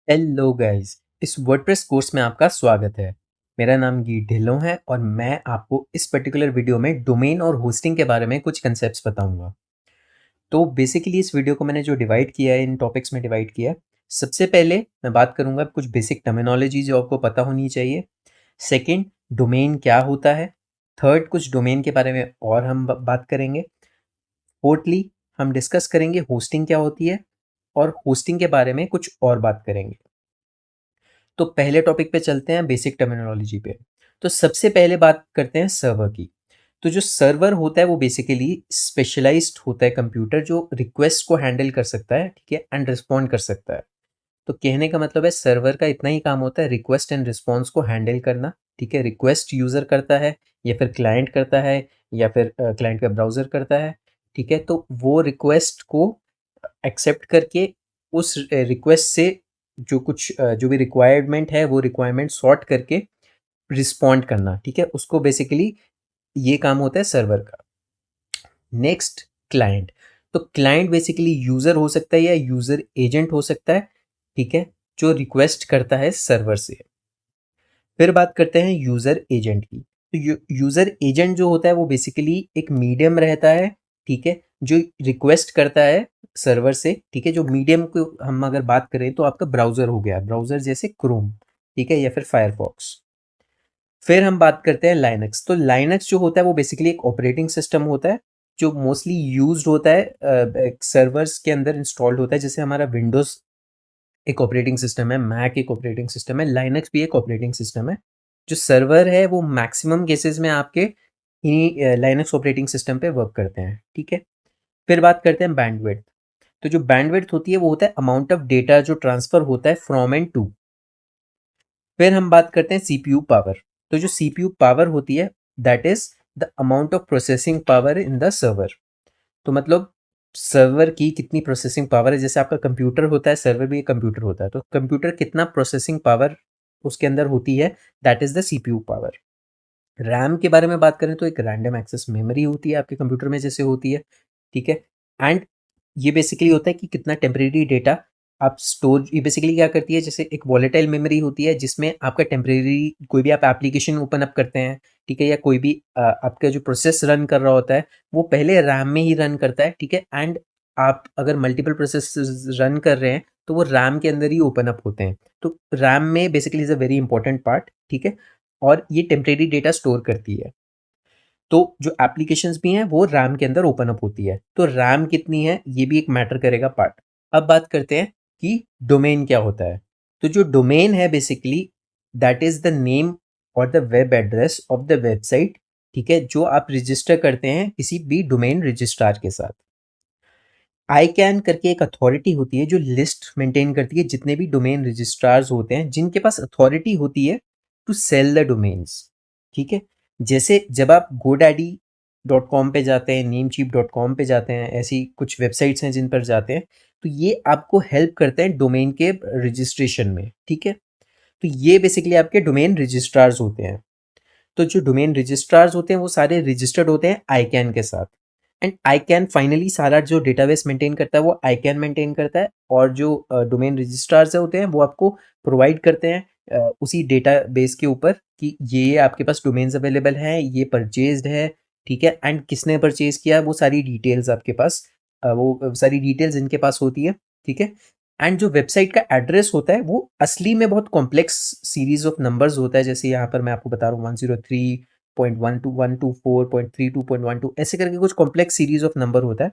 Hello guys, इस WordPress course में आपका स्वागत है। मेरा नाम गी ढिल्लों है और मैं आपको इस पर्टिकुलर वीडियो में डोमेन और होस्टिंग के बारे में कुछ कंसेप्ट्स बताऊंगा। तो बेसिकली इस वीडियो को मैंने जो डिवाइड किया है, इन टॉपिक्स में डिवाइड किया है। सबसे पहले मैं बात करूंगा कुछ बेसिक टर्मिनोलॉजी जो आपको पता होनी चाहिए। सेकंड, डोमेन क्या होता है। थर्ड, कुछ डोमेन के बारे में और हम बात करेंगे। फोर्थली, हम डिस्कस करेंगे होस्टिंग क्या होती है और होस्टिंग के बारे में कुछ और बात करेंगे। तो पहले टॉपिक पे चलते हैं, बेसिक टर्मिनोलॉजी पे। तो सबसे पहले बात करते हैं सर्वर की। तो जो सर्वर होता है वो बेसिकली स्पेशलाइज्ड होता है कंप्यूटर जो रिक्वेस्ट को हैंडल कर सकता है, ठीक है, एंड रिस्पॉन्ड कर सकता है। तो कहने का मतलब है सर्वर का इतना ही काम होता है, रिक्वेस्ट एंड रिस्पॉन्स को हैंडल करना, ठीक है। रिक्वेस्ट यूज़र करता है या फिर क्लाइंट करता है या फिर क्लाइंट का ब्राउज़र करता है, ठीक है। तो वो रिक्वेस्ट को एक्सेप्ट करके उस रिक्वेस्ट से जो भी रिक्वायरमेंट है वो रिक्वायरमेंट सॉर्ट करके रिस्पॉन्ड करना, ठीक है, उसको बेसिकली ये काम होता है सर्वर का। Next, client. तो क्लाइंट बेसिकली यूज़र हो सकता है या यूज़र एजेंट हो सकता है, ठीक है, जो रिक्वेस्ट करता है सर्वर से। फिर बात करते हैं यूज़र एजेंट की। तो यूज़र एजेंट जो होता है वो बेसिकली एक मीडियम रहता है, ठीक है, जो रिक्वेस्ट करता है सर्वर से, ठीक है। जो मीडियम को हम अगर बात करें तो आपका ब्राउज़र हो गया, ब्राउज़र जैसे क्रोम, ठीक है, या फिर फायरफॉक्स। फिर हम बात करते हैं लाइनक्स। तो लाइनक्स जो होता है वो बेसिकली एक ऑपरेटिंग सिस्टम होता है जो मोस्टली यूज्ड होता है सर्वर्स के अंदर इंस्टॉल्ड होता है। जैसे हमारा विंडोज़ एक ऑपरेटिंग सिस्टम है, मैक एक ऑपरेटिंग सिस्टम है, लाइनक्स भी एक ऑपरेटिंग सिस्टम है। जो सर्वर है वो मैक्सिमम केसेस में आपके इन्हीं लाइनक्स ऑपरेटिंग सिस्टम पे वर्क करते हैं, ठीक है। फिर बात करते हैं बैंडविड्थ। तो जो बैंडविड्थ होती है वो होता है अमाउंट ऑफ डेटा जो ट्रांसफर होता है फ्रॉम एंड टू। फिर हम बात करते हैं सीपीयू पावर। तो जो सीपीयू पावर होती है that is the amount of processing power in the server. तो मतलब सर्वर की कितनी प्रोसेसिंग पावर है। जैसे आपका कंप्यूटर होता है, सर्वर भी एक कंप्यूटर होता है, तो कंप्यूटर कितना प्रोसेसिंग पावर उसके अंदर होती है, that is the CPU power. RAM के बारे में बात करें तो एक रैंडम एक्सेस मेमोरी होती है आपके कंप्यूटर में जैसे होती है, ठीक है। एंड ये बेसिकली होता है कि कितना टेम्परेरी डेटा आप स्टोर, ये बेसिकली क्या करती है, जैसे एक वॉलेटाइल मेमोरी होती है जिसमें आपका टेम्परेरी कोई भी आप एप्लीकेशन ओपन अप करते हैं, ठीक है, या कोई भी आपका जो प्रोसेस रन कर रहा होता है वो पहले रैम में ही रन करता है, ठीक है। एंड आप अगर मल्टीपल प्रोसेस रन कर रहे हैं तो वो रैम के अंदर ही ओपन अप होते हैं। तो रैम में basically is a very important part, ठीक है, और ये टेम्परेरी डेटा स्टोर करती है। तो जो एप्लीकेशंस भी हैं वो रैम के अंदर ओपन अप होती है। तो रैम कितनी है ये भी एक मैटर करेगा पार्ट। अब बात करते हैं कि डोमेन क्या होता है। तो जो डोमेन है basically that is the name और the web address of the website, ठीक है, जो आप रजिस्टर करते हैं किसी भी डोमेन रजिस्ट्रार के साथ। आई कैन करके एक अथॉरिटी होती है जो लिस्ट मेंटेन करती है जितने भी डोमेन रजिस्ट्रार्स होते हैं जिनके पास अथॉरिटी होती है टू सेल द डोमेन्स, ठीक है। जैसे जब आप GoDaddy.com पे जाते हैं, Namecheap.com पे जाते हैं, ऐसी कुछ वेबसाइट्स हैं जिन पर जाते हैं, तो ये आपको हेल्प करते हैं डोमेन के रजिस्ट्रेशन में, ठीक है। तो ये बेसिकली आपके डोमेन रजिस्ट्रार्स होते हैं। तो जो डोमेन रजिस्ट्रार्स होते हैं वो सारे रजिस्टर्ड होते हैं आईकैन के साथ। एंड आईकैन फाइनली सारा जो डेटाबेस मेंटेन करता है वो आईकैन मेंटेन करता है, और जो डोमेन रजिस्ट्रार्स होते हैं वो आपको प्रोवाइड करते हैं उसी डेटाबेस के ऊपर कि ये आपके पास डोमेन्स अवेलेबल हैं, ये परचेज्ड है, ठीक है, एंड किसने परचेज किया वो सारी डिटेल्स आपके पास वो सारी डिटेल्स इनके पास होती है, ठीक है। एंड जो वेबसाइट का एड्रेस होता है वो असली में बहुत कॉम्प्लेक्स सीरीज ऑफ नंबर्स होता है। जैसे यहाँ पर मैं आपको बता रहा हूँ 103.12124.32.12 ऐसे करके कुछ कॉम्प्लेक्स सीरीज ऑफ नंबर होता है,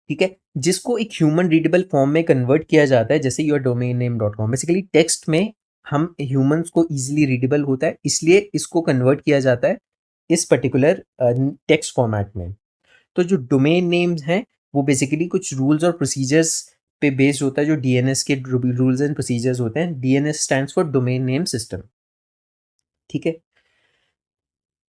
ठीक है, जिसको एक ह्यूमन रीडेबल फॉर्म में कन्वर्ट किया जाता है, जैसे your domain name dot com. Basically text में हम ह्यूमंस को इजीली रीडेबल होता है, इसलिए इसको कन्वर्ट किया जाता है इस पर्टिकुलर टेक्स्ट फॉर्मेट में। तो जो डोमेन नेम्स हैं वो बेसिकली कुछ रूल्स और प्रोसीजर्स पे बेस्ड होता है, जो डीएनएस के रूल्स एंड प्रोसीजर्स होते हैं। DNS stands for domain name system, ठीक है।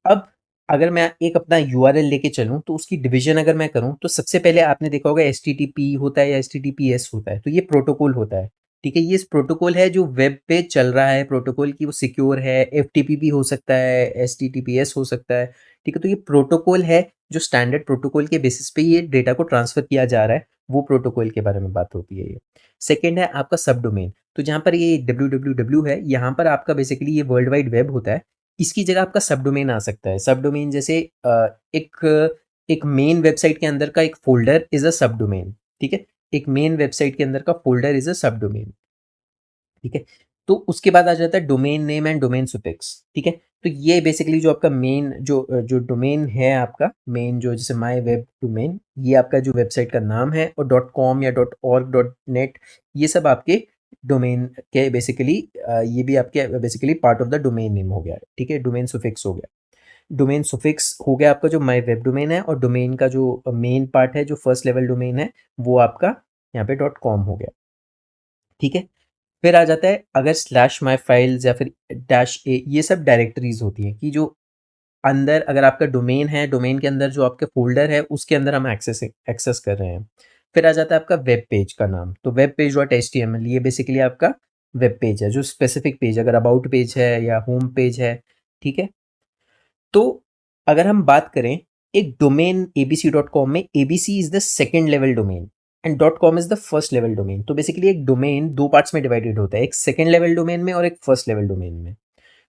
अब अगर मैं एक अपना यूआरएल लेके चलूँ तो उसकी डिवीजन अगर मैं करूँ तो सबसे पहले आपने देखा होगा एचटीटीपी होता है या एचटीटीपीएस होता है। तो ये प्रोटोकॉल होता है, ठीक है। ये इस प्रोटोकॉल है जो वेब पे चल रहा है, प्रोटोकॉल की वो सिक्योर है। एफटीपी भी हो सकता है, एचटीटीपीएस हो सकता है, ठीक है। तो ये प्रोटोकॉल है जो स्टैंडर्ड प्रोटोकॉल के बेसिस पे ये डेटा को ट्रांसफर किया जा रहा है, वो प्रोटोकॉल के बारे में बात होती है ये। सेकेंड है आपका सब डोमेन। तो जहाँ पर ये www है, यहाँ पर आपका बेसिकली ये वर्ल्ड वाइड वेब होता है। इसकी जगह आपका सब डोमेन आ सकता है। सब डोमेन जैसे एक एक मेन वेबसाइट के अंदर का एक फ़ोल्डर इज़ अ सब डोमेन, ठीक है? एक मेन वेबसाइट के अंदर का फ़ोल्डर इज़ अ सब डोमेन, ठीक है? तो उसके बाद आ जाता है domain name and domain suffix, ठीक है? तो ये बेसिकली जो आपका मेन जो डोमेन है आपका मेन जो जैसे माय वेब डोमेन, ये आपका जो वेबसाइट का नाम है, और डॉट कॉम या डॉट ऑर्ग डॉट नेट, ये सब आपके डोमेन के बेसिकली ये भी आपके basically part of the domain name हो गया, ठीक है? डोमेन सुफिक्स हो गया। डोमेन सुफिक्स हो गया आपका जो माय वेब डोमेन है, और डोमेन का जो मेन पार्ट है, जो फर्स्ट लेवल डोमेन है, वो आपका यहाँ पे डॉट कॉम हो गया, ठीक है? फिर आ जाता है अगर स्लैश माई फाइल्स या फिर डैश ए, ये सब डायरेक्टरीज होती हैं कि जो अंदर अगर आपका डोमेन है, डोमेन के अंदर जो आपके फोल्डर है उसके अंदर हम एक्सेस एक्सेस कर रहे हैं। फिर आ जाता है आपका वेब पेज का नाम, तो web page dot H T M L, ये बेसिकली आपका वेब पेज है, जो स्पेसिफिक पेज अगर अबाउट पेज है या होम पेज है, ठीक है? तो अगर हम बात करें एक डोमेन abc.com में, abc is the second level domain and dot com is the first level domain. तो बेसिकली एक डोमेन दो पार्ट्स में डिवाइडेड होता है, एक सेकेंड लेवल डोमेन में और एक फर्स्ट लेवल डोमेन में।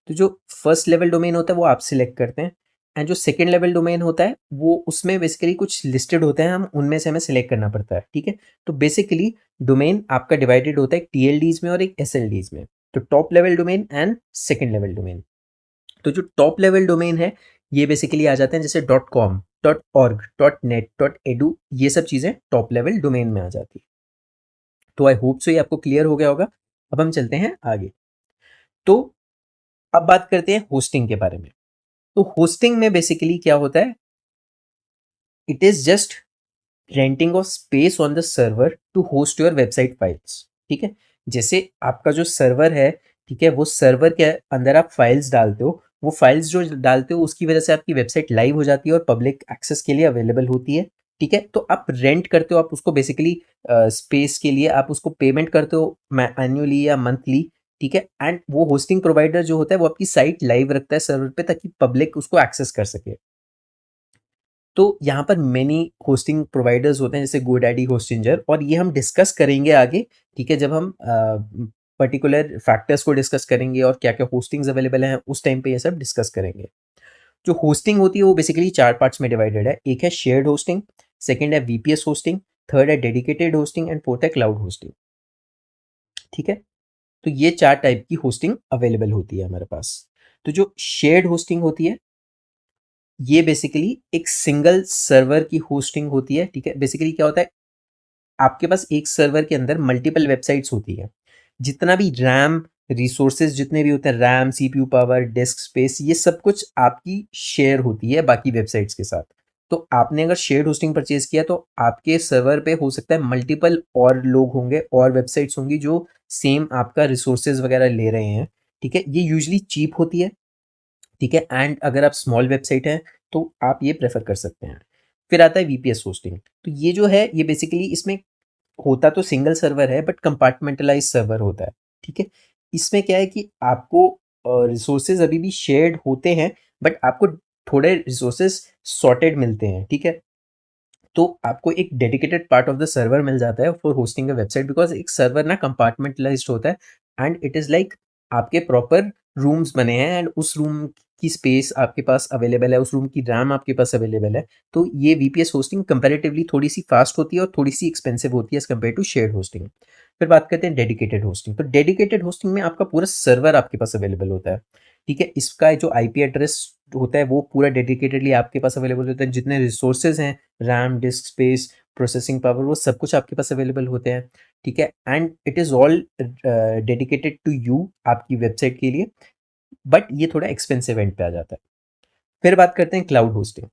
तो जो फर्स्ट लेवल डोमेन होता है वो आप सिलेक्ट करते हैं, एंड जो सेकेंड लेवल डोमेन होता है वो उसमें बेसिकली कुछ लिस्टेड होते हैं, हम उनमें से हमें सिलेक्ट करना पड़ता है, ठीक है? तो बेसिकली डोमेन आपका डिवाइडेड होता है एक टीएलडीज में और एक एसएलडीज में। तो top level domain and second level domain. तो जो टॉप लेवल डोमेन है ये बेसिकली आ जाते हैं जैसे dot com, dot org, dot net, dot edu, ये सब चीज़ें टॉप लेवल डोमेन में आ जाती है। तो आई होप सो ये आपको क्लियर हो गया होगा। अब हम चलते हैं आगे। तो अब बात करते हैं होस्टिंग के बारे में। तो होस्टिंग में बेसिकली क्या होता है, it is just renting of space on the server to host your website files, ठीक है? जैसे आपका जो सर्वर है, ठीक है, वो सर्वर के अंदर आप फाइल्स डालते हो, वो फाइल्स जो डालते हो उसकी वजह से आपकी वेबसाइट लाइव हो जाती है और पब्लिक एक्सेस के लिए अवेलेबल होती है, ठीक है? तो आप रेंट करते हो, आप उसको बेसिकली स्पेस के लिए आप उसको पेमेंट करते हो एनुअली या मंथली, ठीक है? एंड वो होस्टिंग प्रोवाइडर जो होता है वो आपकी साइट लाइव रखता है सर्वर पे ताकि पब्लिक उसको एक्सेस कर सके। तो यहाँ पर मेनी होस्टिंग प्रोवाइडर्स होते हैं जैसे गोडैडी, होस्टिंजर, और ये हम डिस्कस करेंगे आगे, ठीक है? जब हम पर्टिकुलर फैक्टर्स को डिस्कस करेंगे और क्या क्या होस्टिंग्स अवेलेबल हैं उस टाइम पे ये सब डिस्कस करेंगे। जो होस्टिंग होती है वो बेसिकली चार पार्ट्स में डिवाइडेड है। एक है शेयर्ड होस्टिंग, सेकंड है वीपीएस होस्टिंग, थर्ड है डेडिकेटेड होस्टिंग एंड फोर्थ है क्लाउड होस्टिंग, ठीक है? तो ये चार टाइप की होस्टिंग अवेलेबल होती है हमारे पास। तो जो शेयर्ड होस्टिंग होती है ये बेसिकली एक सिंगल सर्वर की होस्टिंग होती है, ठीक है? बेसिकली क्या होता है, आपके पास एक सर्वर के अंदर मल्टीपल वेबसाइट्स होती है। जितना भी रैम रिसोर्सेज जितने भी होते हैं, RAM, CPU power, disc space, ये सब कुछ आपकी शेयर होती है बाकी वेबसाइट्स के साथ। तो आपने अगर शेयर्ड होस्टिंग परचेज किया तो आपके सर्वर पे हो सकता है मल्टीपल और लोग होंगे और वेबसाइट्स होंगी जो सेम आपका रिसोर्सेज वगैरह ले रहे हैं, ठीक है? ये यूजली चीप होती है, ठीक है? एंड अगर आप स्मॉल वेबसाइट हैं तो आप ये प्रेफर कर सकते हैं। फिर आता है वीपीएस होस्टिंग। तो ये जो है ये बेसिकली इसमें होता तो सिंगल सर्वर है बट कंपार्टमेंटलाइज सर्वर होता है, ठीक है? इसमें क्या है कि आपको रिसोर्सेज अभी भी शेयर्ड होते हैं बट आपको थोड़े रिसोर्सेज सॉर्टेड मिलते हैं, ठीक है? तो आपको एक dedicated part of the server मिल जाता है for hosting a website, because एक सर्वर ना कंपार्टमेंटलाइज्ड होता है एंड इट इज़ लाइक आपके प्रॉपर रूम्स बने हैं एंड उस रूम की स्पेस आपके पास अवेलेबल है, उस रूम की रैम आपके पास अवेलेबल है। तो ये वीपीएस होस्टिंग कंपैरेटिवली थोड़ी सी फास्ट होती है और थोड़ी सी एक्सपेंसिव होती है as compare to shared hosting. फिर बात करते हैं डेडिकेटेड होस्टिंग। तो डेडिकेटेड होस्टिंग में आपका पूरा सर्वर आपके पास अवेलेबल होता है, ठीक है? इसका जो आईपी एड्रेस होता है वो पूरा डेडिकेटेडली आपके पास अवेलेबल होता है। जितने रिसोर्सेज हैं, RAM, disc space, processing power, वो सब कुछ आपके पास अवेलेबल होते हैं, ठीक है? And it is all dedicated to you, आपकी वेबसाइट के लिए, बट ये थोड़ा एक्सपेंसिव एंड पे आ जाता है। फिर बात करते हैं क्लाउड होस्टिंग।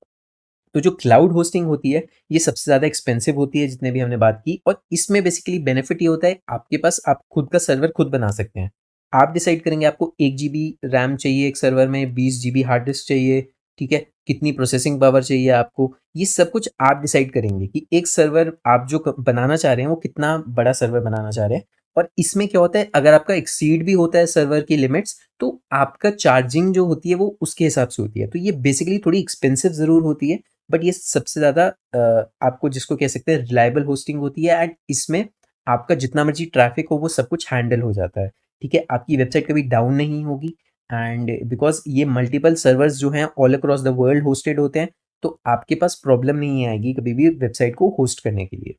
तो जो क्लाउड होस्टिंग होती है ये सबसे ज़्यादा एक्सपेंसिव होती है जितने भी हमने बात की, और इसमें बेसिकली बेनिफिट ये होता है आपके पास आप खुद का सर्वर खुद बना सकते हैं। आप डिसाइड करेंगे आपको 1 GB रैम चाहिए एक सर्वर में, 20 GB हार्ड डिस्क चाहिए, ठीक है? कितनी प्रोसेसिंग पावर चाहिए आपको, ये सब कुछ आप डिसाइड करेंगे कि एक सर्वर आप जो बनाना चाह रहे हैं वो कितना बड़ा सर्वर बनाना चाह रहे हैं। और इसमें क्या होता है, अगर आपका एक्सीड भी होता है सर्वर की लिमिट्स तो आपका चार्जिंग जो होती है वो उसके हिसाब से होती है। तो ये बेसिकली थोड़ी एक्सपेंसिव ज़रूर होती है बट ये सबसे ज़्यादा आपको जिसको कह सकते हैं रिलायबल होस्टिंग होती है एंड इसमें आपका जितना मर्ज़ी ट्रैफ़िक हो वो सब कुछ हैंडल हो जाता है, ठीक है? आपकी वेबसाइट कभी डाउन नहीं होगी एंड बिकॉज़ ये मल्टीपल सर्वर्स जो हैं all across the world hosted होते हैं, तो आपके पास प्रॉब्लम नहीं आएगी कभी भी वेबसाइट को होस्ट करने के लिए।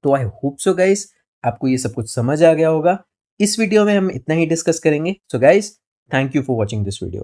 तो आई होप सो गाइज़ आपको ये सब कुछ समझ आ गया होगा। इस वीडियो में हम इतना ही डिस्कस करेंगे। So guys thank you for watching this video.